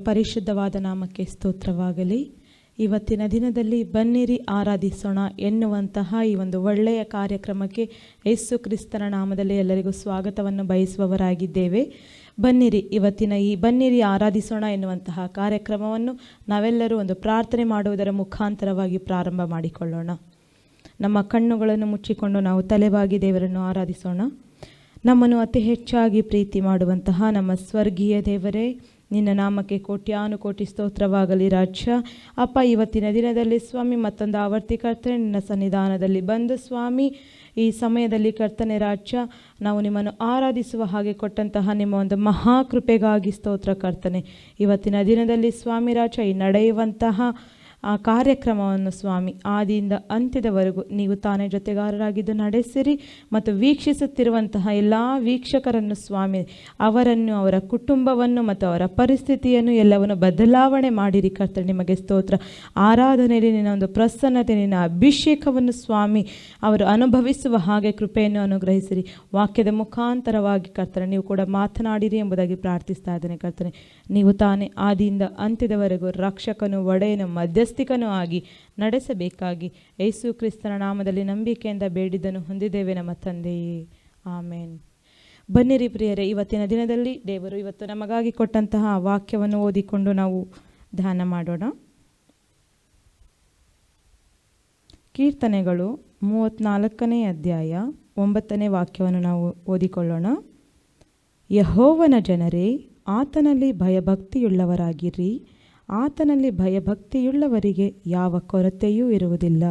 ಪರಿಶುದ್ಧವಾದ ನಾಮಕ್ಕೆ ಸ್ತೋತ್ರವಾಗಲಿ. ಇವತ್ತಿನ ದಿನದಲ್ಲಿ ಬನ್ನಿರಿ ಆರಾಧಿಸೋಣ ಎನ್ನುವಂತಹ ಈ ಒಂದು ಒಳ್ಳೆಯ ಕಾರ್ಯಕ್ರಮಕ್ಕೆ ಯೇಸು ಕ್ರಿಸ್ತನ ನಾಮದಲ್ಲಿ ಎಲ್ಲರಿಗೂ ಸ್ವಾಗತವನ್ನು ಬಯಸುವವರಾಗಿದ್ದೇವೆ. ಬನ್ನಿರಿ, ಇವತ್ತಿನ ಈ ಬನ್ನಿರಿ ಆರಾಧಿಸೋಣ ಎನ್ನುವಂತಹ ಕಾರ್ಯಕ್ರಮವನ್ನು ನಾವೆಲ್ಲರೂ ಒಂದು ಪ್ರಾರ್ಥನೆ ಮಾಡುವುದರ ಮುಖಾಂತರವಾಗಿ ಪ್ರಾರಂಭ ಮಾಡಿಕೊಳ್ಳೋಣ. ನಮ್ಮ ಕಣ್ಣುಗಳನ್ನು ಮುಚ್ಚಿಕೊಂಡು ನಾವು ತಲೆಬಾಗಿ ದೇವರನ್ನು ಆರಾಧಿಸೋಣ. ನಮ್ಮನ್ನು ಅತಿ ಹೆಚ್ಚಾಗಿ ಪ್ರೀತಿ ಮಾಡುವಂತಹ ನಮ್ಮ ಸ್ವರ್ಗೀಯ ದೇವರೇ, ನಿನ್ನ ನಾಮಕ್ಕೆ ಕೋಟ್ಯಾನುಕೋಟಿ ಸ್ತೋತ್ರವಾಗಲಿ ರಾಜ್ಯ. ಅಪ್ಪ, ಇವತ್ತಿನ ದಿನದಲ್ಲಿ ಸ್ವಾಮಿ ಮತ್ತೊಂದು ಆವರ್ತಿ ಕರ್ತನೆ ನಿನ್ನ ಸನ್ನಿಧಾನದಲ್ಲಿ ಬಂದು ಸ್ವಾಮಿ ಈ ಸಮಯದಲ್ಲಿ ಕರ್ತನೆ ರಾಜ್ಯ, ನಾವು ನಿಮ್ಮನ್ನು ಆರಾಧಿಸುವ ಹಾಗೆ ಕೊಟ್ಟಂತಹ ನಿಮ್ಮ ಒಂದು ಮಹಾಕೃಪೆಗಾಗಿ ಸ್ತೋತ್ರ ಕರ್ತನೆ. ಇವತ್ತಿನ ದಿನದಲ್ಲಿ ಸ್ವಾಮಿ ರಾಜ್ಯ, ಈ ನಡೆಯುವಂತಹ ಆ ಕಾರ್ಯಕ್ರಮವನ್ನು ಸ್ವಾಮಿ ಆದಿಯಿಂದ ಅಂತ್ಯದವರೆಗೂ ನೀವು ತಾನೇ ಜೊತೆಗಾರರಾಗಿದ್ದು ನಡೆಸಿರಿ ಮತ್ತು ವೀಕ್ಷಿಸುತ್ತಿರುವಂತಹ ಎಲ್ಲ ವೀಕ್ಷಕರನ್ನು ಸ್ವಾಮಿ, ಅವರನ್ನು, ಅವರ ಕುಟುಂಬವನ್ನು ಮತ್ತು ಅವರ ಪರಿಸ್ಥಿತಿಯನ್ನು ಎಲ್ಲವನ್ನು ಬದಲಾವಣೆ ಮಾಡಿರಿ ಕರ್ತನೆ. ನಿಮಗೆ ಸ್ತೋತ್ರ. ಆರಾಧನೆಯಲ್ಲಿ ನಿನ್ನ ಒಂದು ಪ್ರಸನ್ನತೆ, ನಿನ್ನ ಅಭಿಷೇಕವನ್ನು ಸ್ವಾಮಿ ಅವರು ಅನುಭವಿಸುವ ಹಾಗೆ ಕೃಪೆಯನ್ನು ಅನುಗ್ರಹಿಸಿರಿ. ವಾಕ್ಯದ ಮುಖಾಂತರವಾಗಿ ಕರ್ತನೆ ನೀವು ಕೂಡ ಮಾತನಾಡಿರಿ ಎಂಬುದಾಗಿ ಪ್ರಾರ್ಥಿಸ್ತಾ ಇದ್ದೇನೆ ಕರ್ತನೆ. ನೀವು ತಾನೇ ಆದಿಯಿಂದ ಅಂತ್ಯದವರೆಗೂ ರಕ್ಷಕನು, ಒಡೆಯನು, ಮಧ್ಯಸ್ಥಿಕನೂ ಆಗಿ ನಡೆಸಬೇಕಾಗಿ ಯೇಸು ಕ್ರಿಸ್ತನ ನಾಮದಲ್ಲಿ ನಂಬಿಕೆಯಿಂದ ಬೇಡಿದ್ದನ್ನು ಹೊಂದಿದ್ದೇವೆ ನಮ್ಮ ತಂದೆಯೇ, ಆಮೇನ್. ಬನ್ನಿರಿ ಪ್ರಿಯರೇ, ಇವತ್ತಿನ ದಿನದಲ್ಲಿ ದೇವರು ಇವತ್ತು ನಮಗಾಗಿ ಕೊಟ್ಟಂತಹ ವಾಕ್ಯವನ್ನು ಓದಿಕೊಂಡು ನಾವು ಧ್ಯಾನ ಮಾಡೋಣ. ಕೀರ್ತನೆಗಳು 34ನೇ ಅಧ್ಯಾಯ 9ನೇ ವಾಕ್ಯವನ್ನು ನಾವು ಓದಿಕೊಳ್ಳೋಣ. ಯೆಹೋವನ ಜನರೇ, ಆತನಲ್ಲಿ ಭಯಭಕ್ತಿಯುಳ್ಳವರಾಗಿರಿ. ಆತನಲ್ಲಿ ಭಯಭಕ್ತಿಯುಳ್ಳವರಿಗೆ ಯಾವ ಕೊರತೆಯೂ ಇರುವುದಿಲ್ಲ.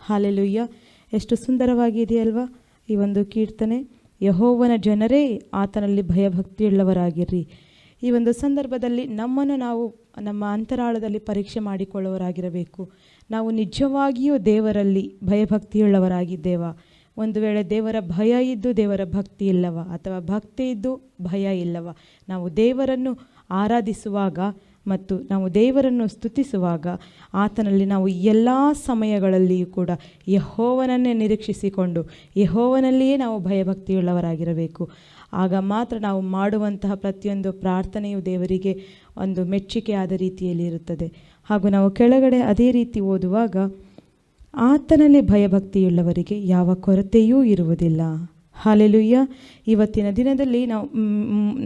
ಹಲ್ಲೆಲೂಯಾ. ಎಷ್ಟು ಸುಂದರವಾಗಿದೆಯಲ್ವಾ ಈ ಒಂದು ಕೀರ್ತನೆ. ಯೆಹೋವನ ಜನರೇ, ಆತನಲ್ಲಿ ಭಯಭಕ್ತಿಯುಳ್ಳವರಾಗಿರಿ. ಈ ಒಂದು ಸಂದರ್ಭದಲ್ಲಿ ನಮ್ಮನ್ನು ನಾವು ನಮ್ಮ ಅಂತರಾಳದಲ್ಲಿ ಪರೀಕ್ಷೆ ಮಾಡಿಕೊಳ್ಳುವವರಾಗಿರಬೇಕು. ನಾವು ನಿಜವಾಗಿಯೂ ದೇವರಲ್ಲಿ ಭಯಭಕ್ತಿಯುಳ್ಳವರಾಗಿದ್ದೇವಾ? ಒಂದು ವೇಳೆ ದೇವರ ಭಯ ಇದ್ದು ದೇವರ ಭಕ್ತಿ ಇಲ್ಲವ, ಅಥವಾ ಭಕ್ತಿ ಇದ್ದು ಭಯ ಇಲ್ಲವ? ನಾವು ದೇವರನ್ನು ಆರಾಧಿಸುವಾಗ ಮತ್ತು ನಾವು ದೇವರನ್ನು ಸ್ತುತಿಸುವಾಗ ಆತನಲ್ಲಿ ನಾವು ಎಲ್ಲ ಸಮಯಗಳಲ್ಲಿಯೂ ಕೂಡ ಯೆಹೋವನನ್ನೇ ನಿರೀಕ್ಷಿಸಿಕೊಂಡು ಯೆಹೋವನಲ್ಲಿಯೇ ನಾವು ಭಯಭಕ್ತಿಯುಳ್ಳವರಾಗಿರಬೇಕು. ಆಗ ಮಾತ್ರ ನಾವು ಮಾಡುವಂತಹ ಪ್ರತಿಯೊಂದು ಪ್ರಾರ್ಥನೆಯು ದೇವರಿಗೆ ಒಂದು ಮೆಚ್ಚುಗೆಯಾದ ರೀತಿಯಲ್ಲಿ ಇರುತ್ತದೆ. ಹಾಗೂ ನಾವು ಕೆಳಗಡೆ ಅದೇ ರೀತಿ ಓದುವಾಗ, ಆತನಲ್ಲಿ ಭಯಭಕ್ತಿಯುಳ್ಳವರಿಗೆ ಯಾವ ಕೊರತೆಯೂ ಇರುವುದಿಲ್ಲ. ಹಲ್ಲೆಲೂಯಾ. ಇವತ್ತಿನ ದಿನದಲ್ಲಿ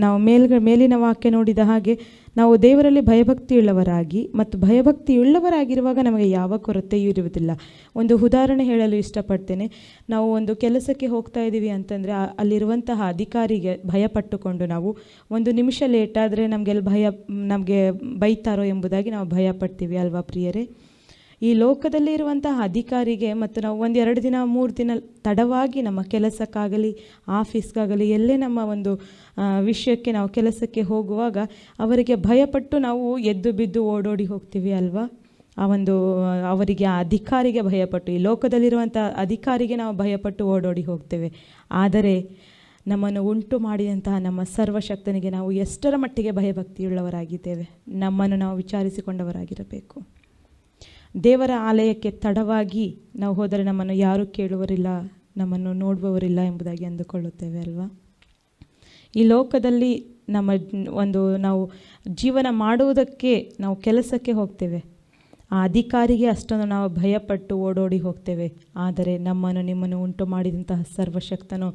ನಾವು ಮೇಲಿನ ವಾಕ್ಯ ನೋಡಿದ ಹಾಗೆ ನಾವು ದೇವರಲ್ಲಿ ಭಯಭಕ್ತಿಯುಳ್ಳವರಾಗಿ ಮತ್ತು ಭಯಭಕ್ತಿಯುಳ್ಳವರಾಗಿರುವಾಗ ನಮಗೆ ಯಾವ ಕೊರತೆಯೂ ಇರುವುದಿಲ್ಲ. ಒಂದು ಉದಾಹರಣೆ ಹೇಳಲು ಇಷ್ಟಪಡ್ತೇನೆ. ನಾವು ಒಂದು ಕೆಲಸಕ್ಕೆ ಹೋಗ್ತಾ ಇದ್ದೀವಿ ಅಂತಂದರೆ ಅಲ್ಲಿರುವಂತಹ ಅಧಿಕಾರಿಗೆ ಭಯಪಟ್ಟುಕೊಂಡು ನಾವು ಒಂದು ನಿಮಿಷ ಲೇಟಾದರೆ ನಮಗೆ ಬೈತಾರೋ ಎಂಬುದಾಗಿ ನಾವು ಭಯಪಡ್ತೀವಿ ಅಲ್ವಾ ಪ್ರಿಯರೇ? ಈ ಲೋಕದಲ್ಲಿ ಇರುವಂತಹ ಅಧಿಕಾರಿಗೆ ಮತ್ತು ನಾವು 1-2 ದಿನ 3 ದಿನ ತಡವಾಗಿ ನಮ್ಮ ಕೆಲಸಕ್ಕಾಗಲಿ ಆಫೀಸ್ಗಾಗಲಿ ಎಲ್ಲೇ ನಮ್ಮ ಒಂದು ವಿಷಯಕ್ಕೆ ನಾವು ಕೆಲಸಕ್ಕೆ ಹೋಗುವಾಗ ಅವರಿಗೆ ಭಯಪಟ್ಟು ನಾವು ಎದ್ದು ಬಿದ್ದು ಓಡೋಡಿ ಹೋಗ್ತೀವಿ ಅಲ್ವಾ? ಅವರಿಗೆ ಆ ಅಧಿಕಾರಿಗೆ ಭಯಪಟ್ಟು, ಈ ಲೋಕದಲ್ಲಿರುವಂಥ ಅಧಿಕಾರಿಗೆ ನಾವು ಭಯಪಟ್ಟು ಓಡೋಡಿ ಹೋಗ್ತೇವೆ. ಆದರೆ ನಮ್ಮನ್ನು ಉಂಟು ಮಾಡಿದಂತಹ ನಮ್ಮ ಸರ್ವಶಕ್ತನಿಗೆ ನಾವು ಎಷ್ಟರ ಮಟ್ಟಿಗೆ ಭಯಭಕ್ತಿಯುಳ್ಳವರಾಗಿದ್ದೇವೆ? ನಮ್ಮನ್ನು ನಾವು ವಿಚಾರಿಸಿಕೊಂಡವರಾಗಿರಬೇಕು. ದೇವರ ಆಲಯಕ್ಕೆ ತಡವಾಗಿ ನಾವು ಹೋದರೆ ನಮ್ಮನ್ನು ಯಾರೂ ಕೇಳುವರಿಲ್ಲ, ನಮ್ಮನ್ನು ನೋಡುವವರಿಲ್ಲ ಎಂಬುದಾಗಿ ಅಂದುಕೊಳ್ಳುತ್ತೇವೆ ಅಲ್ವಾ? ಈ ಲೋಕದಲ್ಲಿ ನಾವು ಜೀವನ ಮಾಡುವುದಕ್ಕೆ ನಾವು ಕೆಲಸಕ್ಕೆ ಹೋಗ್ತೇವೆ. ಆ ಅಧಿಕಾರಿಗೆ ಅಷ್ಟೊಂದು ನಾವು ಭಯಪಟ್ಟು ಓಡೋಡಿ ಹೋಗ್ತೇವೆ. ಆದರೆ ನಿಮ್ಮನ್ನು ಉಂಟು ಮಾಡಿದಂತಹ ಸರ್ವಶಕ್ತನು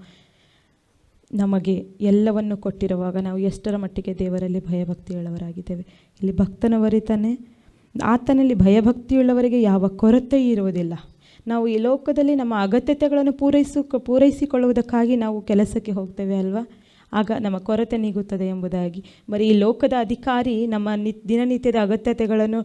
ನಮಗೆ ಎಲ್ಲವನ್ನು ಕೊಟ್ಟಿರುವಾಗ ನಾವು ಎಷ್ಟರ ಮಟ್ಟಿಗೆ ದೇವರಲ್ಲಿ ಭಯಭಕ್ತಿಯುಳ್ಳವರಾಗಿದ್ದೇವೆ? ಇಲ್ಲಿ ಭಕ್ತನು ಬರೀತಾನೆ, ಆತನಲ್ಲಿ ಭಯಭಕ್ತಿಯುಳ್ಳವರಿಗೆ ಯಾವ ಕೊರತೆ ಇರುವುದಿಲ್ಲ. ನಾವು ಈ ಲೋಕದಲ್ಲಿ ನಮ್ಮ ಅಗತ್ಯತೆಗಳನ್ನು ಪೂರೈಸಿಕೊಳ್ಳುವುದಕ್ಕಾಗಿ ನಾವು ಕೆಲಸಕ್ಕೆ ಹೋಗ್ತೇವೆ ಅಲ್ವಾ? ಆಗ ನಮ್ಮ ಕೊರತೆ ನೀಗುತ್ತದೆ ಎಂಬುದಾಗಿ. ಬರೀ ಈ ಲೋಕದ ಅಧಿಕಾರಿ ನಮ್ಮ ದಿನನಿತ್ಯದ ಅಗತ್ಯತೆಗಳನ್ನು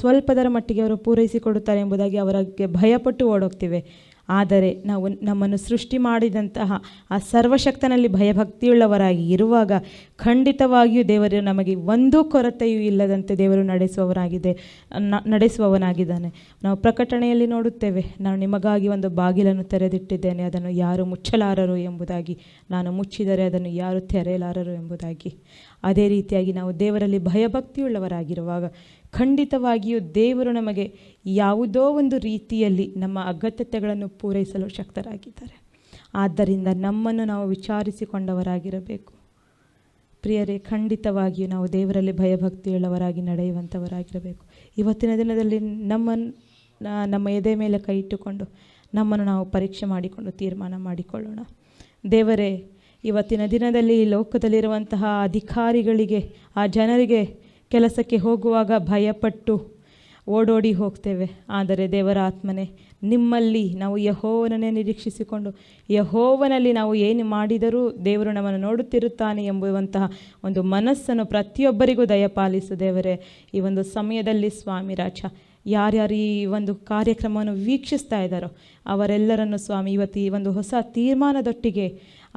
ಸ್ವಲ್ಪದರ ಮಟ್ಟಿಗೆ ಅವರು ಪೂರೈಸಿಕೊಡುತ್ತಾರೆ ಎಂಬುದಾಗಿ ಅವರಿಗೆ ಭಯಪಟ್ಟು ಓಡೋಗ್ತೇವೆ. ಆದರೆ ನಾವು ನಮ್ಮನ್ನು ಸೃಷ್ಟಿ ಮಾಡಿದಂತಹ ಆ ಸರ್ವಶಕ್ತನಲ್ಲಿ ಭಯಭಕ್ತಿಯುಳ್ಳವರಾಗಿ ಇರುವಾಗ ಖಂಡಿತವಾಗಿಯೂ ದೇವರು ನಮಗೆ ಒಂದೂ ಕೊರತೆಯೂ ಇಲ್ಲದಂತೆ ದೇವರು ನಡೆಸುವವನಾಗಿದ್ದಾನೆ. ನಾವು ಪ್ರಕಟಣೆಯಲ್ಲಿ ನೋಡುತ್ತೇವೆ, ನಾನು ನಿಮಗಾಗಿ ಒಂದು ಬಾಗಿಲನ್ನು ತೆರೆದಿಟ್ಟಿದ್ದೇನೆ, ಅದನ್ನು ಯಾರು ಮುಚ್ಚಲಾರರು ಎಂಬುದಾಗಿ. ನಾನು ಮುಚ್ಚಿದರೆ ಅದನ್ನು ಯಾರು ತೆರೆಯಲಾರರು ಎಂಬುದಾಗಿ. ಅದೇ ರೀತಿಯಾಗಿ ನಾವು ದೇವರಲ್ಲಿ ಭಯಭಕ್ತಿಯುಳ್ಳವರಾಗಿರುವಾಗ ಖಂಡಿತವಾಗಿಯೂ ದೇವರು ನಮಗೆ ಯಾವುದೋ ಒಂದು ರೀತಿಯಲ್ಲಿ ನಮ್ಮ ಅಗತ್ಯತೆಗಳನ್ನು ಪೂರೈಸಲು ಶಕ್ತರಾಗಿದ್ದಾರೆ. ಆದ್ದರಿಂದ ನಮ್ಮನ್ನು ನಾವು ವಿಚಾರಿಸಿಕೊಂಡವರಾಗಿರಬೇಕು. ಪ್ರಿಯರೇ, ಖಂಡಿತವಾಗಿಯೂ ನಾವು ದೇವರಲ್ಲಿ ಭಯಭಕ್ತಿಯುಳ್ಳವರಾಗಿ ನಡೆಯುವಂಥವರಾಗಿರಬೇಕು. ಇವತ್ತಿನ ದಿನದಲ್ಲಿ ನಮ್ಮ ಎದೆ ಮೇಲೆ ಕೈ ಇಟ್ಟುಕೊಂಡು ನಮ್ಮನ್ನು ನಾವು ಪರೀಕ್ಷೆ ಮಾಡಿಕೊಂಡು ತೀರ್ಮಾನ ಮಾಡಿಕೊಳ್ಳೋಣ. ದೇವರೇ, ಇವತ್ತಿನ ದಿನದಲ್ಲಿ ಈ ಲೋಕದಲ್ಲಿರುವಂತಹ ಅಧಿಕಾರಿಗಳಿಗೆ, ಆ ಜನರಿಗೆ ಕೆಲಸಕ್ಕೆ ಹೋಗುವಾಗ ಭಯಪಟ್ಟು ಓಡೋಡಿ ಹೋಗ್ತೇವೆ. ಆದರೆ ದೇವರ ಆತ್ಮನೇ, ನಿಮ್ಮಲ್ಲಿ ನಾವು ಯೆಹೋವನನ್ನೇ ನಿರೀಕ್ಷಿಸಿಕೊಂಡು ಯೆಹೋವನಲ್ಲಿ ನಾವು ಏನು ಮಾಡಿದರೂ ದೇವರು ನಮ್ಮನ್ನು ನೋಡುತ್ತಿರುತ್ತಾನೆ ಎಂಬುವಂತಹ ಒಂದು ಮನಸ್ಸನ್ನು ಪ್ರತಿಯೊಬ್ಬರಿಗೂ ದಯಪಾಲಿಸು ದೇವರೇ. ಈ ಒಂದು ಸಮಯದಲ್ಲಿ ಸ್ವಾಮಿ ರಾಜ, ಯಾರ್ಯಾರು ಈ ಒಂದು ಕಾರ್ಯಕ್ರಮವನ್ನು ವೀಕ್ಷಿಸ್ತಾ ಇದ್ದಾರೋ ಅವರೆಲ್ಲರನ್ನು ಸ್ವಾಮಿ ಇವತ್ತು ಈ ಒಂದು ಹೊಸ ತೀರ್ಮಾನದೊಟ್ಟಿಗೆ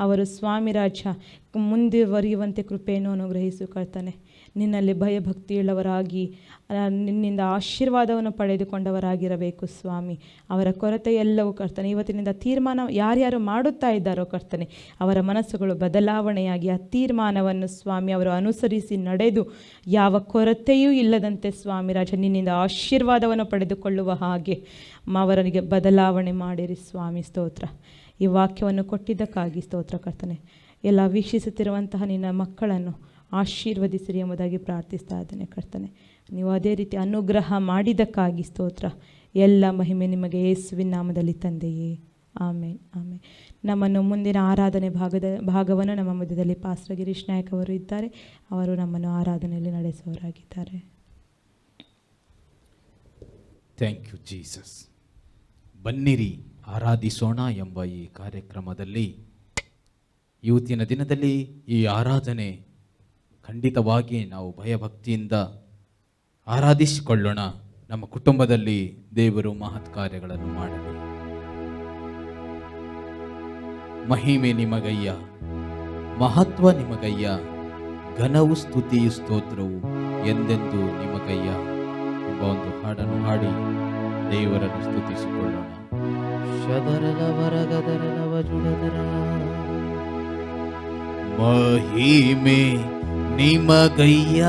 ಅವರು ಸ್ವಾಮಿ ರಾಜ ಮುಂದುವರಿಯುವಂತೆ ಕೃಪೆಯನ್ನು ಅನುಗ್ರಹಿಸು ಕರ್ತನೆ. ನಿನ್ನಲ್ಲಿ ಭಯಭಕ್ತಿಯುಳ್ಳವರಾಗಿ ನಿನ್ನಿಂದ ಆಶೀರ್ವಾದವನ್ನು ಪಡೆದುಕೊಂಡವರಾಗಿರಬೇಕು ಸ್ವಾಮಿ. ಅವರ ಕೊರತೆ ಎಲ್ಲವೂ ಕರ್ತನೆ ಇವತ್ತಿನಿಂದ ತೀರ್ಮಾನ ಯಾರ್ಯಾರು ಮಾಡುತ್ತಾ ಇದ್ದಾರೋ ಕರ್ತನೆ, ಅವರ ಮನಸ್ಸುಗಳು ಬದಲಾವಣೆಯಾಗಿ ಆ ತೀರ್ಮಾನವನ್ನು ಸ್ವಾಮಿ ಅವರು ಅನುಸರಿಸಿ ನಡೆದು ಯಾವ ಕೊರತೆಯೂ ಇಲ್ಲದಂತೆ ಸ್ವಾಮಿ ರಾಜ ನಿನ್ನಿಂದ ಆಶೀರ್ವಾದವನ್ನು ಪಡೆದುಕೊಳ್ಳುವ ಹಾಗೆ ಅವರಿಗೆ ಬದಲಾವಣೆ ಮಾಡಿರಿ ಸ್ವಾಮಿ. ಸ್ತೋತ್ರ. ಈ ವಾಕ್ಯವನ್ನು ಕೊಟ್ಟಿದ್ದಕ್ಕಾಗಿ ಸ್ತೋತ್ರ ಕರ್ತನೆ. ಎಲ್ಲ ವೀಕ್ಷಿಸುತ್ತಿರುವಂತಹ ನಿನ್ನ ಮಕ್ಕಳನ್ನು ಆಶೀರ್ವದಿಸಿರಿ ಎಂಬುದಾಗಿ ಪ್ರಾರ್ಥಿಸ್ತಾ ಇದ್ದೇನೆ ಕರ್ತನೆ. ನೀವು ಅದೇ ರೀತಿ ಅನುಗ್ರಹ ಮಾಡಿದ್ದಕ್ಕಾಗಿ ಸ್ತೋತ್ರ. ಎಲ್ಲ ಮಹಿಮೆ ನಿಮಗೆ ಯೇಸುವಿನ ನಾಮದಲ್ಲಿ ತಂದೆಯೇ, ಆಮೇನ್ ಆಮೇನ್. ನಮ್ಮನ್ನು ಮುಂದಿನ ಆರಾಧನೆ ಭಾಗವನ್ನು ನಮ್ಮ ಮಧ್ಯದಲ್ಲಿ ಪಾಸ್ಟರ್ ಗಿರೀಶ್ ನಾಯಕ್ ಅವರು ಇದ್ದಾರೆ. ಅವರು ನಮ್ಮನ್ನು ಆರಾಧನೆಯಲ್ಲಿ ನಡೆಸುವವರಾಗಿದ್ದಾರೆ. Thank you Jesus. ಬನ್ನಿರಿ ಆರಾಧಿಸೋಣ ಎಂಬ ಈ ಕಾರ್ಯಕ್ರಮದಲ್ಲಿ ಇವತ್ತಿನ ದಿನದಲ್ಲಿ ಈ ಆರಾಧನೆ ಖಂಡಿತವಾಗಿ ನಾವು ಭಯಭಕ್ತಿಯಿಂದ ಆರಾಧಿಸಿಕೊಳ್ಳೋಣ. ನಮ್ಮ ಕುಟುಂಬದಲ್ಲಿ ದೇವರು ಮಹತ್ ಕಾರ್ಯಗಳನ್ನು ಮಾಡಲಿ. ಮಹಿಮೆ ನಿಮಗಯ್ಯ, ಮಹತ್ವ ನಿಮಗಯ್ಯ, ಘನವು ಸ್ತುತಿಯು ಸ್ತೋತ್ರವು ಎಂದೆಂದು ನಿಮಗಯ್ಯ ಎಂಬ ಒಂದು ಹಾಡನ್ನು ಹಾಡಿ ದೇವರನ್ನು ಸ್ತುತಿಸಿಕೊಳ್ಳೋಣ. ಮಹಿಮೆ ನಿಮಗಯ್ಯ,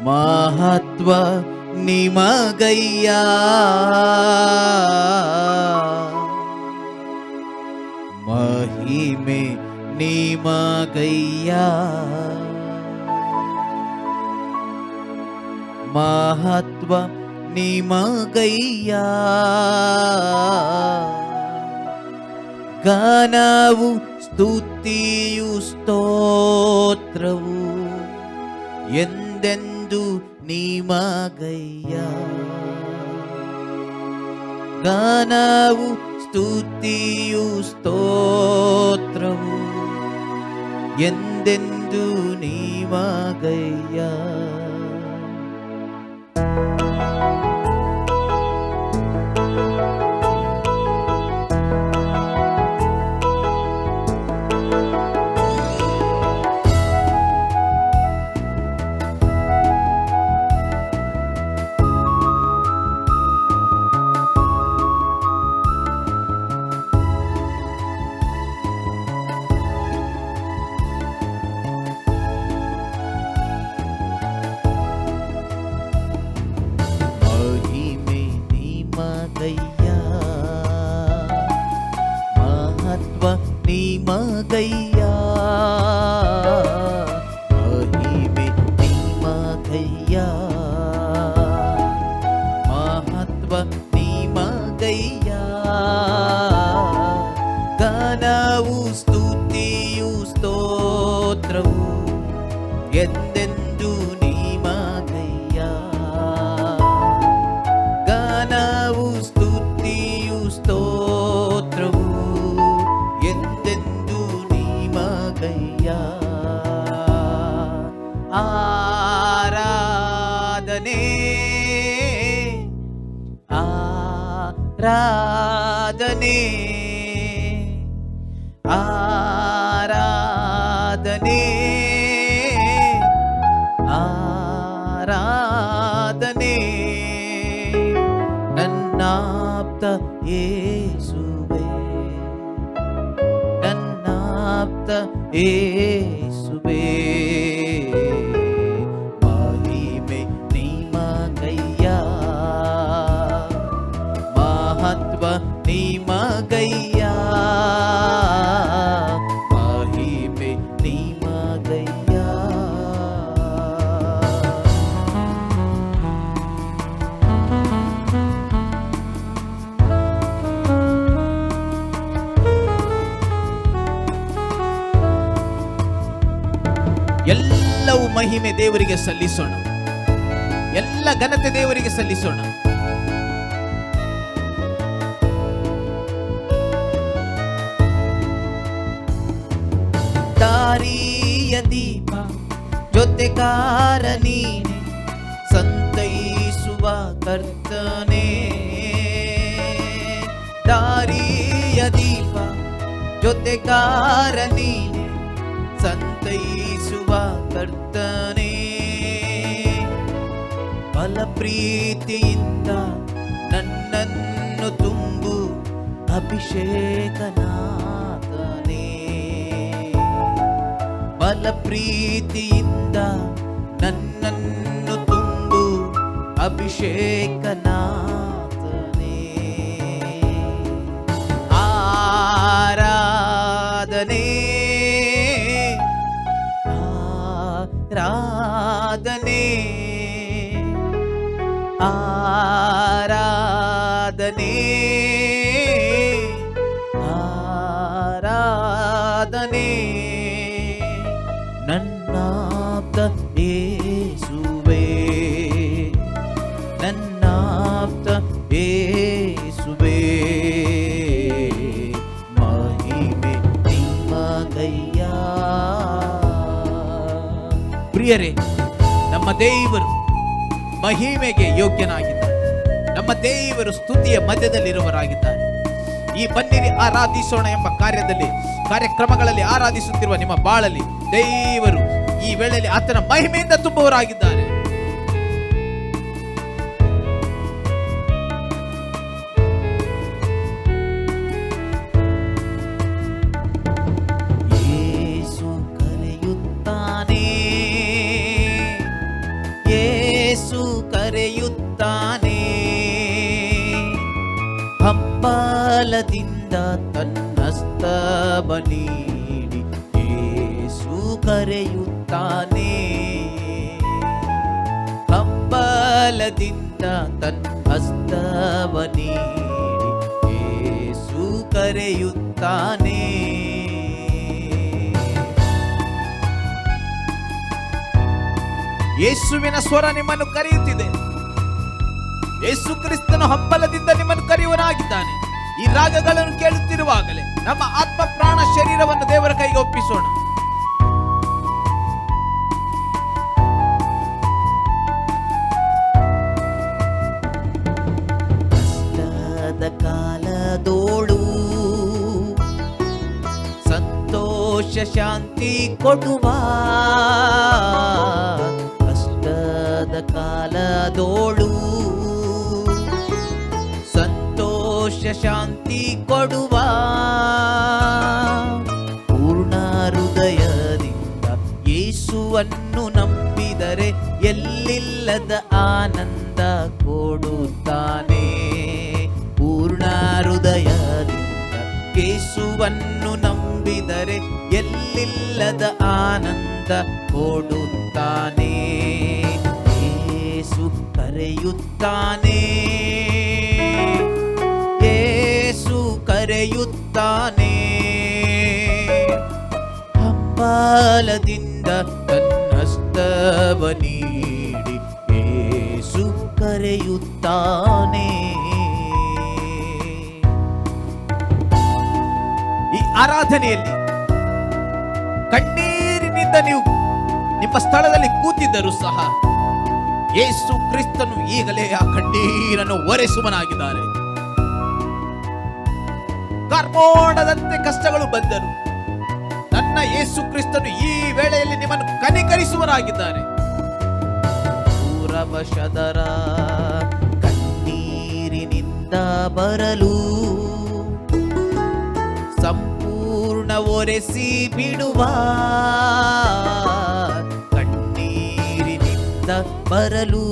ಮಹತ್ವ ನಿಮಗಯ್ಯ, ಮಹಿಮೆ ನಿಮಗಯ್ಯ, ಮಹತ್ವ ನಿಮಗಯ್ಯ, ಗಾನವು ಸ್ತುತಿಯು ಸ್ತೋತ್ರವು ಎಂದೆಂದು ನಿಮಗಯ್ಯ, ಗಾನವು ಸ್ತುತಿಯು ಸ್ತೋತ್ರವು ಎಂದೆಂದು ನಿಮಗಯ್ಯ. ನಿಮಗಯ್ಯ, ಮಹಿಮೆ ನಿಮಗಯ್ಯ, ಮಹತ್ವ ನಿಮಗಯ್ಯ, ಗಾನವು ಸ್ತುತಿಯು ಸ್ತೋತ್ರವು ಎಂದೆಂದು ನಿಮಗಯ್ಯ, ಗಾನವು ಸ್ತುತಿಯು ಸ್ತೋತ್ರವು ಎಂದೆಂದು ನಿಮಗಯ್ಯ. ಆರಾಧನೆ ಆರಾಧನೆ ಆರಾಧನೆ ಆರಾಧನೆ ನನ್ನಾಪ್ತ ಯೇಸುವೇ, ನನ್ನಾಪ್ತ ಯೇಸುವೇ, ಮಹಿಮೆ ನಿಮಗಯ್ಯ, ಮಹತ್ವ ನಿಮಗಯ್ಯ, ಮಹಿಮೆ ದೇವರಿಗೆ ಸಲ್ಲಿಸೋಣ, ಎಲ್ಲ ಘನತೆ ದೇವರಿಗೆ ಸಲ್ಲಿಸೋಣ. ದಾರಿಯ ದೀಪ ಜೊತೆಗಾರ ನೀನೆ, ಸಂತೈಸುವ ಕರ್ತನೇ. ದಾರಿಯ ದೀಪ ಜೊತೆಗಾರ ನೀನೆ, ಸಂತೈಸುವ ಕರ್ತನೇ. ಬಲ ಪ್ರೀತಿಯಿಂದ ನನ್ನನ್ನು ತುಂಬು ಅಭಿಷೇಕನಾಥನೇ. ಬಲ ಪ್ರೀತಿಯಿಂದ ನನ್ನನ್ನು ತುಂಬು ಅಭಿಷೇಕನಾಥನೇ. ಆರಾಧನೆ ಆರಾಧನೆ ಆರಾಧನೆ ಆರಾಧನೆ. ನನ್ನಾಪ್ತ ಯೇಸುವೇ, ನನ್ನಾಪ್ತ ಯೇಸುವೇ, ಮಹಿಮೆ ನಿಮಗಯ್ಯ. ಪ್ರಿಯರೇ, ನಮ್ಮ ದೇವರು ಮಹಿಮೆಗೆ ಯೋಗ್ಯನಾಗಿದ್ದಾರೆ. ನಮ್ಮ ದೇವರು ಸ್ತುತಿಯ ಮಧ್ಯದಲ್ಲಿರುವವರಾಗಿದ್ದಾರೆ. ಈ ಬನ್ನಿರಿ ಆರಾಧಿಸೋಣ ಎಂಬ ಕಾರ್ಯಕ್ರಮಗಳಲ್ಲಿ ಆರಾಧಿಸುತ್ತಿರುವ ನಿಮ್ಮ ಬಾಳಲ್ಲಿ ದೇವರು ಈ ವೇಳೆಯಲ್ಲಿ ಆತನ ಮಹಿಮೆಯಿಂದ ತುಂಬುವವರಾಗಿದ್ದಾರೆ. ಯೇಸು ಕರೆಯುತ್ತಾನೆ, ಯೇಸು ಕರೆಯುತ್ತಾನೆ, ಹಂಬಲದಿಂದ ತನ್ನಸ್ತವ ನೀಡಿ ಯೇಸು ಕರೆಯುತ್ತಾನೆ. ಹಂಬಲದಿಂದ ತನ್ನಸ್ತವ ನೀಡಿ ಯೇಸು ಕರೆಯುತ್ತಾನೆ. ಯೇಸುವಿನ ಸ್ವರ ನಿಮ್ಮನ್ನು ಕರೆಯುತ್ತಿದೆ. ಯೇಸು ಕ್ರಿಸ್ತನು ಹಂಬಲದಿಂದ ನಿಮ್ಮನ್ನು ಕರೆಯುವನಾಗಿದ್ದಾನೆ. ಈ ರಾಗಗಳನ್ನು ಕೇಳುತ್ತಿರುವಾಗಲೇ ನಮ್ಮ ಆತ್ಮ ಪ್ರಾಣ ಶರೀರವನ್ನು ದೇವರ ಕೈಗೆ ಒಪ್ಪಿಸೋಣ. ಕಷ್ಟದ ಕಾಲದೋಳು ಸಂತೋಷ ಶಾಂತಿ ಕೊಡುವ, ಕಷ್ಟದ ಕಾಲದೋಳು ಸಂತೋಷ ಶಾಂತಿ ಕೊಡುವ, ಪೂರ್ಣ ಹೃದಯದಿಂದ ಯೇಸುವನ್ನು ನಂಬಿದರೆ ಎಲ್ಲಿಲ್ಲದ ಆನಂದ ಕೊಡುತ್ತಾನೆ. ಪೂರ್ಣ ಹೃದಯದಿಂದ ಯೇಸುವನ್ನು ನಂಬಿದರೆ ಎಲ್ಲಿಲ್ಲದ ಆನಂದ ಕೊಡುತ್ತಾನೆ. ಯೇಸು ಕರೆಯುತ್ತಾನೆ, ಯೇಸು ಕರೆಯುತ್ತಾನೆ, ಹಂಬಲದಿಂದ ತನ್ನಸ್ತವ ನೀಡಿ ಯೇಸು ಕರೆಯುತ್ತಾನೆ. ಈ ಆರಾಧನೆಯಲ್ಲಿ ಕಣ್ಣೀರಿನಿಂದ ನೀವು ನಿಮ್ಮ ಸ್ಥಳದಲ್ಲಿ ಕೂತಿದ್ದರೂ ಸಹ ಯೇಸು ಕ್ರಿಸ್ತನು ಈಗಲೇ ಆ ಕಣ್ಣೀರನ್ನು ಒರೆಸುವನಾಗಿದ್ದಾನೆ. ಕಾರ್ಮೋಡದಂತೆ ಕಷ್ಟಗಳು ಬಂದರು, ನನ್ನ ಯೇಸು ಕ್ರಿಸ್ತನು ಈ ವೇಳೆಯಲ್ಲಿ ನಿಮ್ಮನ್ನು ಕನಿಕರಿಸುವನಾಗಿದ್ದಾನೆ. ಪೂರ್ವಶದರ ಕಣ್ಣೀರಿನಿಂದ ಬರಲು ಸಂಪೂರ್ಣ ಒರೆಸಿ ಬಿಡುವ, ಕಣ್ಣೀರಿನಿಂದ ಬರಲು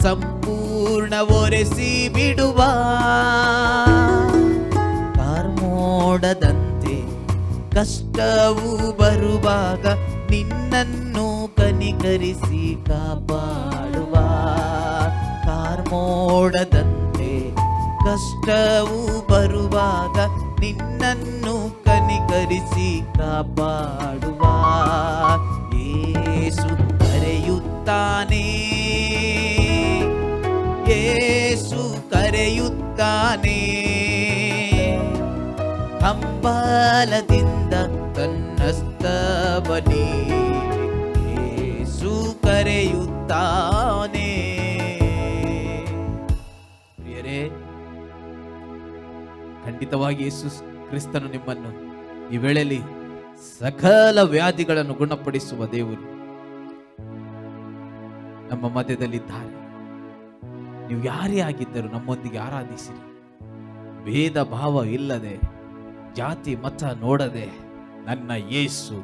ಸಂಪೂರ್ಣ ಒರೆಸಿ ಬಿಡುವ, ಕಾರ್ಮೋಡದಂತೆ ಕಷ್ಟವು ಬರುವಾಗ ನಿನ್ನನ್ನು ಕನಿಕರಿಸಿ ಕಾಪಾಡುವ, ಕಾರ್ಮೋಡದಂತೆ ಕಷ್ಟವು ಬರುವಾಗ ನಿನ್ನನ್ನು ಕನಿಕರಿಸಿ ಕಾಪಾಡುವ, ಕರೆಯುತ್ತಾನೆ. ಹಂಬಲದಿಂದ ತನ್ನಸ್ತವನೇ ಯೇಸು ಕರೆಯುತ್ತಾನೆ. ಪ್ರಿಯರೇ, ಖಂಡಿತವಾಗಿ ಯೇಸು ಕ್ರಿಸ್ತನು ನಿಮ್ಮನ್ನು ಈ ವೇಳೆಯಲ್ಲಿ ಸಕಲ ವ್ಯಾಧಿಗಳನ್ನು ಗುಣಪಡಿಸುವ ದೇವರು ನಮ್ಮ ಮಧ್ಯದಲ್ಲಿದ್ದಾರೆ. ನೀವು ಯಾರೇ ಆಗಿದ್ದರೂ ನಮ್ಮೊಂದಿಗೆ ಆರಾಧಿಸಿರಿ. ಭೇದ ಭಾವ ಇಲ್ಲದೆ, ಜಾತಿ ಮತ ನೋಡದೆ ನನ್ನ ಯೇಸು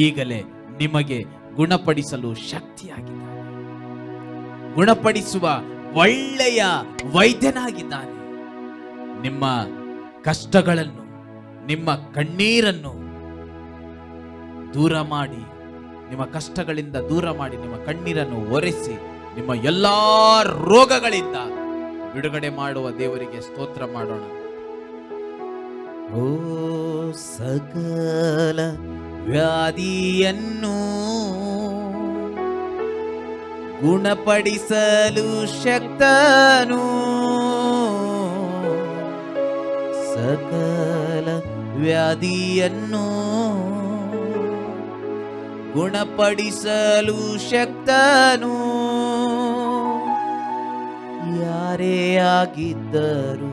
ಈಗಲೇ ನಿಮಗೆ ಗುಣಪಡಿಸಲು ಶಕ್ತಿಯಾಗಿದ್ದಾನೆ. ಗುಣಪಡಿಸುವ ಒಳ್ಳೆಯ ವೈದ್ಯನಾಗಿದ್ದಾನೆ. ನಿಮ್ಮ ಕಷ್ಟಗಳನ್ನು, ನಿಮ್ಮ ಕಣ್ಣೀರನ್ನು ದೂರ ಮಾಡಿ, ನಿಮ್ಮ ಕಷ್ಟಗಳಿಂದ ದೂರ ಮಾಡಿ, ನಿಮ್ಮ ಕಣ್ಣೀರನ್ನು ಒರೆಸಿ, ನಿಮ್ಮ ಎಲ್ಲಾ ರೋಗಗಳಿಂದ ಬಿಡುಗಡೆ ಮಾಡುವ ದೇವರಿಗೆ ಸ್ತೋತ್ರ ಮಾಡೋಣ. ಓ ಸಕಲ ವ್ಯಾಧಿಯನ್ನು ಗುಣಪಡಿಸಲು ಶಕ್ತನು, ಸಕಲ ವ್ಯಾಧಿಯನ್ನು ಗುಣಪಡಿಸಲು ಶಕ್ತನು. ಯಾರೇ ಆಗಿದ್ದರೂ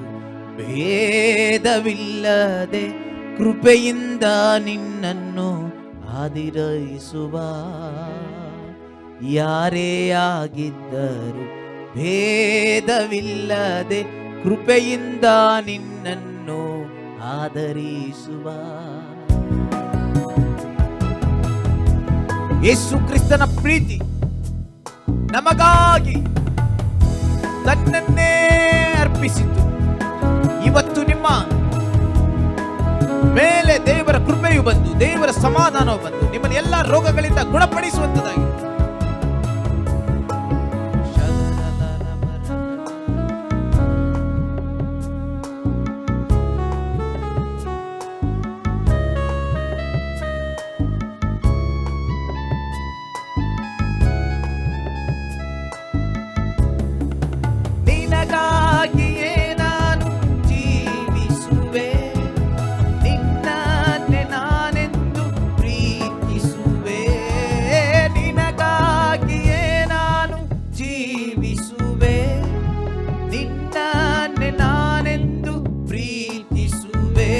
ಭೇದವಿಲ್ಲದೆ ಕೃಪೆಯಿಂದ ನಿನ್ನನ್ನು ಆದಿರೈಸುವ. ಯಾರೇ ಆಗಿದ್ದರೂ ಭೇದವಿಲ್ಲದೆ ಕೃಪೆಯಿಂದ ನಿನ್ನನ್ನು ಆದರಿಸುವ. ಯೇಸು ಕ್ರಿಸ್ತನ ಪ್ರೀತಿ ನಮಗಾಗಿ ತನ್ನನ್ನೇ ಅರ್ಪಿಸಿತು. ಇವತ್ತು ನಿಮ್ಮ ಮೇಲೆ ದೇವರ ಕೃಪೆಯು ಬಂದು, ದೇವರ ಸಮಾಧಾನವು ಬಂದು ನಿಮ್ಮನ್ನು ಎಲ್ಲ ರೋಗಗಳಿಂದ ಗುಣಪಡಿಸುವಂತದಾಗಿದೆ. ನಿನಗಾಗಿಯೇ ನಾನು ಜೀವಿಸುವೆ, ನಿನ್ನನ್ನೇ ನಾನೆಂದು ಪ್ರೀತಿಸುವೆ. ನಿನಗಾಗಿಯೇ ನಾನು ಜೀವಿಸುವೆ, ನಿನ್ನನ್ನೇ ನಾನೆಂದು ಪ್ರೀತಿಸುವೆ.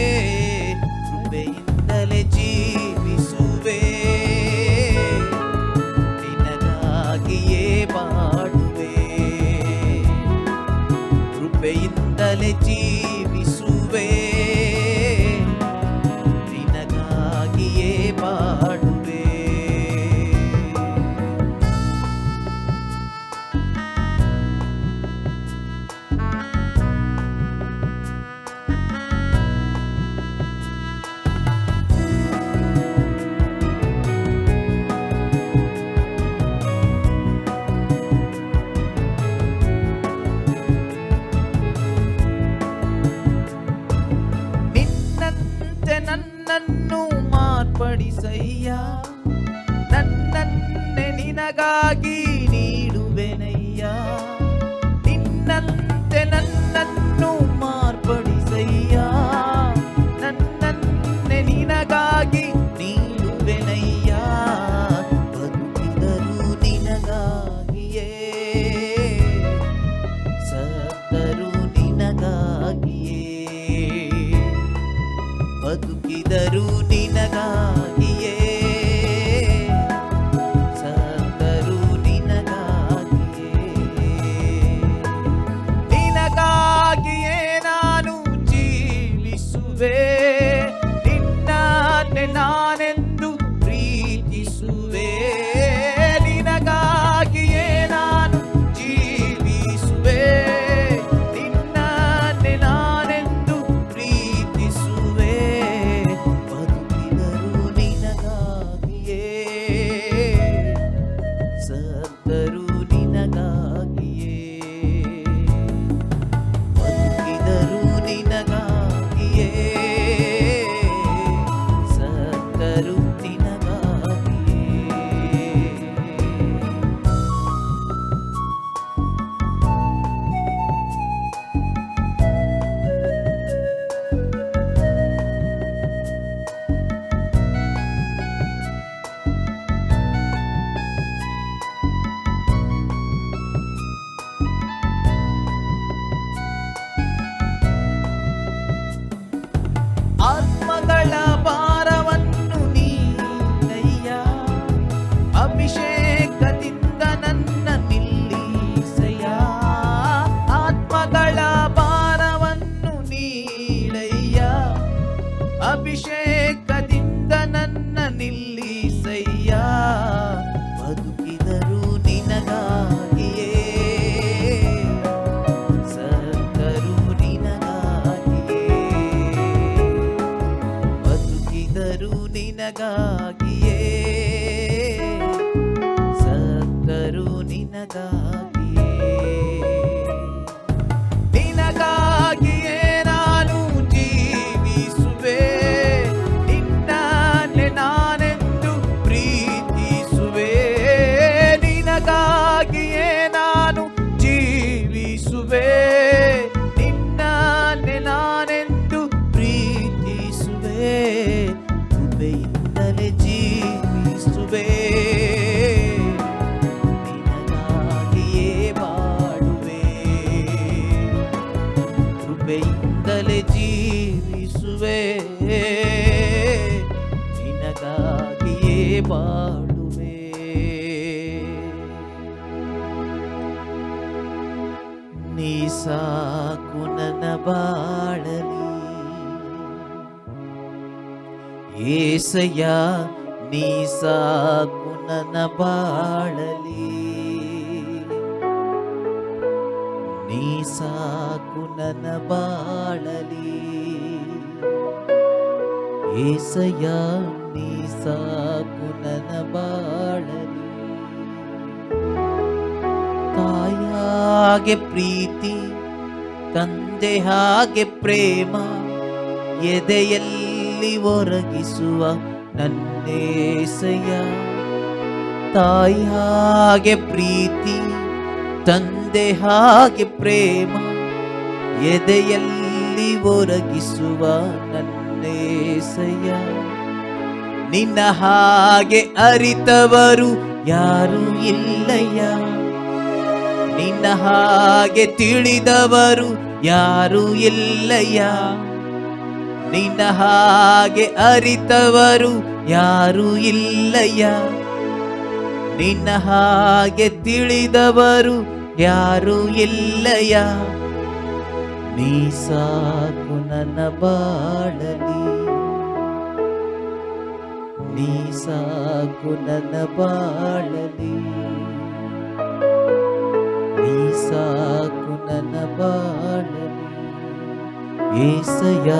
ಕೃಪೆಯಿಂದಲೇ ಜೀವಿಸುವೆ, ನಿನಗಾಗಿಯೇ ಬಾಳುವೆ. ಕೃಪೆಯಿಂದಲೇ ಜೀವಿಸುವೆ, ನಿನಗಾಗಿಯೇ ಬಾಳುವೆ. ನಿನ್ನಂತೆ ನನ್ನನ್ನು ಮಾರ್ಪಡಿಸಯ್ಯ, ನನ್ನನ್ನೇ ನಿನಗಾಗಿ ನೀಡುವೆನಯ್ಯ. ನಿನ್ನಂತೆ ನನ್ನನ್ನು ಮಾರ್ಪಡಿಸಯ್ಯ, ನನ್ನನ್ನೇ ನಿನಗಾಗಿ ನೀಡುವೆನಯ್ಯ. ಬದುಕಿದರೂ ನಿನಗಾಗಿಯೇ, ಸತ್ತರೂ ನಿನಗಾಗಿಯೇ. ಬದುಕಿದರೂ ನಿನಗಾಗಿಯೇ, ಸತ್ತರೂ ನಿನಗಾಗಿಯೇ. ನಿನಗಾಗಿಯೇ, ಸತ್ತರೂ ನಿನಗಾಗಿಯೇ. ನಿನಗಾಗಿಯೇ ನಾನು ಜೀವಿಸುವೆ, ನಿನ್ನನ್ನೇ ನಾನೆಂದು ಪ್ರೀತಿಸುವೆ. ನಿನಗಾಗಿಯೇ ನಾನು ಜೀವಿಸುವೆ, ನಿನ್ನನ್ನೇ ನಾನೆಂದು ಪ್ರೀತಿಸುವೆ. ಕೃಪೆಯಿಂದಲೇ ಜೀವಿಸುವೆ, ನಿನಗಾಗಿಯೇ ಬಾಳುವೆ. ಕೃಪೆಯಿಂದಲೇ ಜೀವಿಸುವೆ, ನಿನಗಾಗಿಯೇ ಬಾಳುವೆ. ನೀ ಸಾಕು ನನ್ನ ಬಾಳಲಿ ಏಸಯ್ಯ, ನೀ ಸಾಕು ನನ್ನ ಬಾಳಲಿ. ನೀ ಸಾಕು ನನ್ನ ಬಾಳಲಿ ಏಸಯ್ಯ, ನೀ ಸಾಕು ನನ್ನ ಬಾಳಲಿ. ತಾಯಾಗೆ ಪ್ರೀತಿ, ತಂದೆ ಹಾಗೆ ಪ್ರೇಮ, ಎದೆಯಲ್ಲಿ ಒರಗಿಸುವ ನನ್ನೇಸಯ್ಯ. ತಾಯಿ ಹಾಗೆ ಪ್ರೀತಿ, ತಂದೆ ಹಾಗೆ ಪ್ರೇಮ, ಎದೆಯಲ್ಲಿ ಒರಗಿಸುವ ನನ್ನೇಸಯ್ಯ. ನಿನ್ನ ಹಾಗೆ ಅರಿತವರು ಯಾರೂ ಇಲ್ಲಯ್ಯ, ನಿನ್ನ ಹಾಗೆ ತಿಳಿದವರು ಯಾರೂ ಇಲ್ಲಯ್ಯ. ನಿನ್ನ ಹಾಗೆ ಅರಿತವರು ಯಾರೂ ಇಲ್ಲಯ್ಯ, ನಿನ್ನ ಹಾಗೆ ತಿಳಿದವರು ಯಾರೂ ಇಲ್ಲಯ್ಯ. ನೀ ಸಾಕು ನನ್ನ ಬಾಳಲಿ, ನೀ ಸಾಕು ನನ್ನ ಬಾಳಲಿ, ನೀ ಸಾಕು ನನ್ನ ಬಾಳಲಿ ಏಸಯ್ಯ,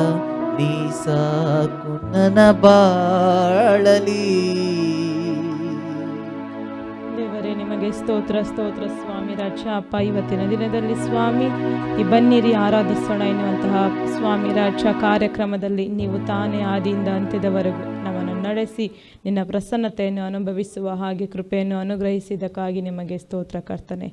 ನೀ ಸಾಕು ನನ್ನ ಬಾಳಲಿ. ದೇವರೇ ನಿಮಗೆ ಸ್ತೋತ್ರ ಸ್ತೋತ್ರ ಸ್ವಾಮಿ. ರಾಜ ಅಪ್ಪ, ಇವತ್ತಿನ ದಿನದಲ್ಲಿ ಸ್ವಾಮಿ ಈ ಬನ್ನಿರಿ ಆರಾಧಿಸೋಣ ಎನ್ನುವಂತಹ ಸ್ವಾಮಿ ರಾಜ ಕಾರ್ಯಕ್ರಮದಲ್ಲಿ ನೀವು ತಾನೇ ಆದಿಯಿಂದ ಅಂತ್ಯದವರೆಗೂ ನಮ್ಮನ್ನು ನಡೆಸಿ ನಿನ್ನ ಪ್ರಸನ್ನತೆಯನ್ನು ಅನುಭವಿಸುವ ಹಾಗೆ ಕೃಪೆಯನ್ನು ಅನುಗ್ರಹಿಸಿದ್ದಕ್ಕಾಗಿ ನಿಮಗೆ ಸ್ತೋತ್ರ ಕರ್ತನೆ.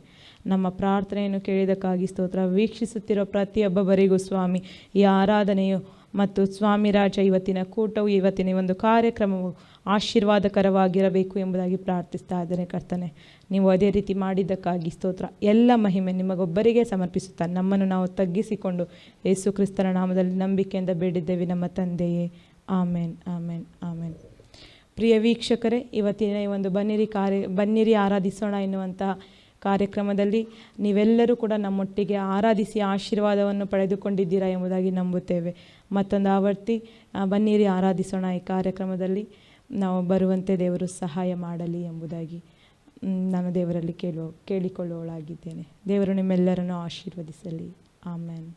ನಮ್ಮ ಪ್ರಾರ್ಥನೆಯನ್ನು ಕೇಳಿದಕ್ಕಾಗಿ ಸ್ತೋತ್ರ. ವೀಕ್ಷಿಸುತ್ತಿರೋ ಪ್ರತಿಯೊಬ್ಬರಿಗೂ ಸ್ವಾಮಿ ಈ ಆರಾಧನೆಯು ಮತ್ತು ಸ್ವಾಮಿ ರಾಜ ಇವತ್ತಿನ ಕೂಟವು, ಇವತ್ತಿನ ಒಂದು ಕಾರ್ಯಕ್ರಮವು ಆಶೀರ್ವಾದಕರವಾಗಿರಬೇಕು ಎಂಬುದಾಗಿ ಪ್ರಾರ್ಥಿಸ್ತಾ ಇದ್ದೇನೆ ಕರ್ತನೆ. ನೀವು ಅದೇ ರೀತಿ ಮಾಡಿದ್ದಕ್ಕಾಗಿ ಸ್ತೋತ್ರ. ಎಲ್ಲ ಮಹಿಮೆ ನಿಮಗೊಬ್ಬರಿಗೆ ಸಮರ್ಪಿಸುತ್ತಾ ನಮ್ಮನ್ನು ನಾವು ತಗ್ಗಿಸಿಕೊಂಡು ಯೇಸು ಕ್ರಿಸ್ತನ ನಾಮದಲ್ಲಿ ನಂಬಿಕೆಯಿಂದ ಬೇಡಿದ್ದೇವೆ ನಮ್ಮ ತಂದೆಯೇ. ಆಮೇನ್, ಆಮೇನ್, ಆಮೇನ್. ಪ್ರಿಯ ವೀಕ್ಷಕರೇ, ಇವತ್ತಿನ ಈ ಒಂದು ಬನ್ನಿರಿ ಆರಾಧಿಸೋಣ ಎನ್ನುವಂತಹ ಕಾರ್ಯಕ್ರಮದಲ್ಲಿ ನೀವೆಲ್ಲರೂ ಕೂಡ ನಮ್ಮೊಟ್ಟಿಗೆ ಆರಾಧಿಸಿ ಆಶೀರ್ವಾದವನ್ನು ಪಡೆದುಕೊಂಡಿದ್ದೀರಾ ಎಂಬುದಾಗಿ ನಂಬುತ್ತೇವೆ. ಮತ್ತೊಂದು ಆವರ್ತಿ ಬನ್ನಿರಿ ಆರಾಧಿಸೋಣ ಈ ಕಾರ್ಯಕ್ರಮದಲ್ಲಿ ನಾವು ಬರುವಂತೆ ದೇವರು ಸಹಾಯ ಮಾಡಲಿ ಎಂಬುದಾಗಿ ನಾನು ದೇವರಲ್ಲಿ ಕೇಳಿಕೊಳ್ಳುವವಳಾಗಿದ್ದೇನೆ. ದೇವರು ನಿಮ್ಮೆಲ್ಲರನ್ನು ಆಶೀರ್ವದಿಸಲಿ. ಆಮೇನ್.